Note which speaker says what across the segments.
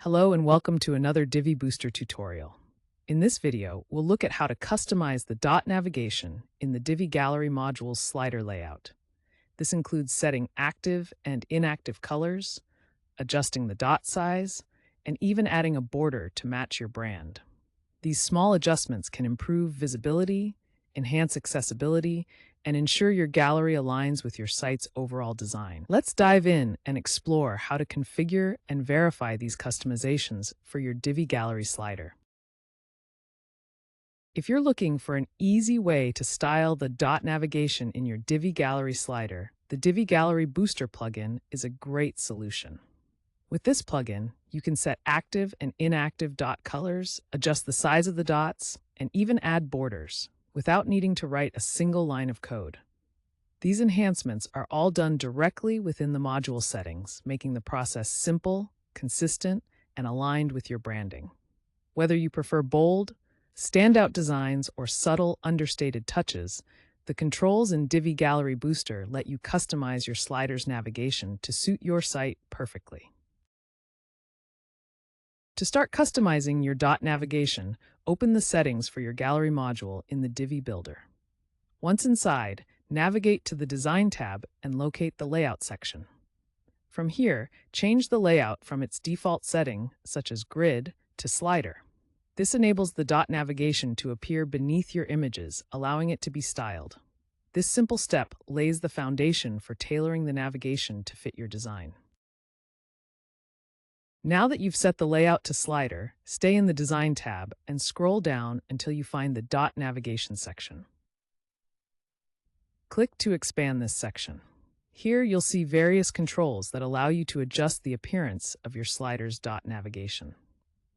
Speaker 1: Hello and welcome to another Divi Booster tutorial. In this video, we'll look at how to customize the dot navigation in the Divi Gallery module's slider layout. This includes setting active and inactive colors, adjusting the dot size, and even adding a border to match your brand. These small adjustments can improve visibility, enhance accessibility, and ensure your gallery aligns with your site's overall design. Let's dive in and explore how to configure and verify these customizations for your Divi Gallery slider. If you're looking for an easy way to style the dot navigation in your Divi Gallery slider, the Divi Gallery Booster plugin is a great solution. With this plugin, you can set active and inactive dot colors, adjust the size of the dots, and even add borders without needing to write a single line of code. These enhancements are all done directly within the module settings, making the process simple, consistent, and aligned with your branding. Whether you prefer bold, standout designs, or subtle, understated touches, the controls in Divi Gallery Booster let you customize your slider's navigation to suit your site perfectly. To start customizing your dot navigation, open the settings for your gallery module in the Divi Builder. Once inside, navigate to the Design tab and locate the Layout section. From here, change the layout from its default setting, such as grid, to slider. This enables the dot navigation to appear beneath your images, allowing it to be styled. This simple step lays the foundation for tailoring the navigation to fit your design. Now that you've set the layout to slider, stay in the Design tab and scroll down until you find the Dot Navigation section. Click to expand this section. Here you'll see various controls that allow you to adjust the appearance of your slider's dot navigation.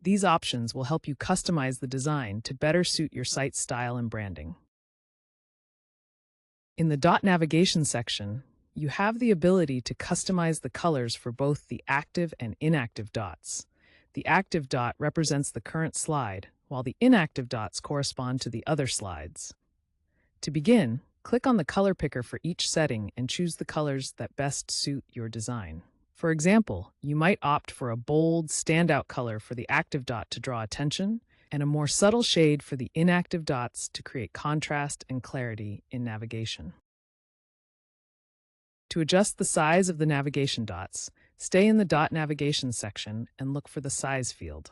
Speaker 1: These options will help you customize the design to better suit your site's style and branding. In the Dot Navigation section, you have the ability to customize the colors for both the active and inactive dots. The active dot represents the current slide, while the inactive dots correspond to the other slides. To begin, click on the color picker for each setting and choose the colors that best suit your design. For example, you might opt for a bold, standout color for the active dot to draw attention, and a more subtle shade for the inactive dots to create contrast and clarity in navigation. To adjust the size of the navigation dots, stay in the Dot Navigation section and look for the Size field.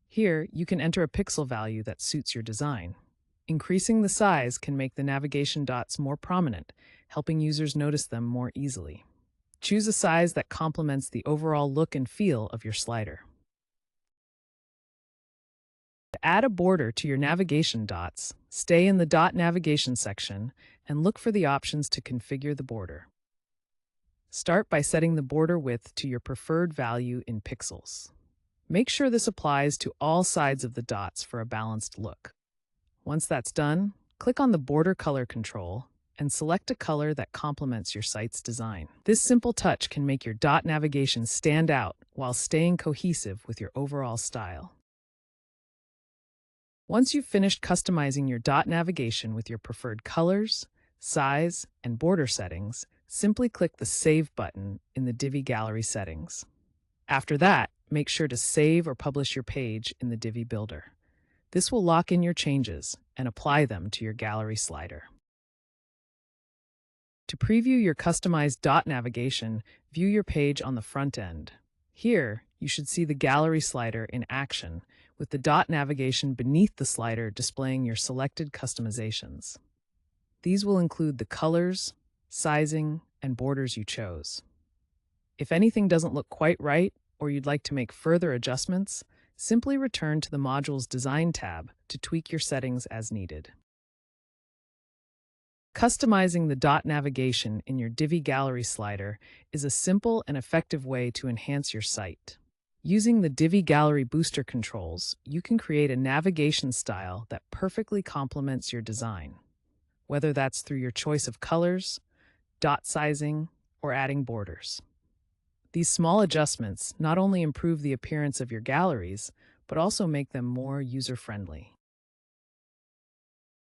Speaker 1: Here, you can enter a pixel value that suits your design. Increasing the size can make the navigation dots more prominent, helping users notice them more easily. Choose a size that complements the overall look and feel of your slider. To add a border to your navigation dots, stay in the Dot Navigation section and look for the options to configure the border. Start by setting the border width to your preferred value in pixels. Make sure this applies to all sides of the dots for a balanced look. Once that's done, click on the Border Color control and select a color that complements your site's design. This simple touch can make your dot navigation stand out while staying cohesive with your overall style. Once you've finished customizing your dot navigation with your preferred colors, size, and border settings, simply click the Save button in the Divi Gallery settings. After that, make sure to save or publish your page in the Divi Builder. This will lock in your changes and apply them to your gallery slider. To preview your customized dot navigation, view your page on the front end. Here, you should see the gallery slider in action, with the dot navigation beneath the slider displaying your selected customizations. These will include the colors, sizing, and borders you chose. If anything doesn't look quite right, or you'd like to make further adjustments, simply return to the module's Design tab to tweak your settings as needed. Customizing the dot navigation in your Divi Gallery slider is a simple and effective way to enhance your site. Using the Divi Gallery Booster controls, you can create a navigation style that perfectly complements your design, whether that's through your choice of colors, dot sizing, or adding borders. These small adjustments not only improve the appearance of your galleries, but also make them more user-friendly.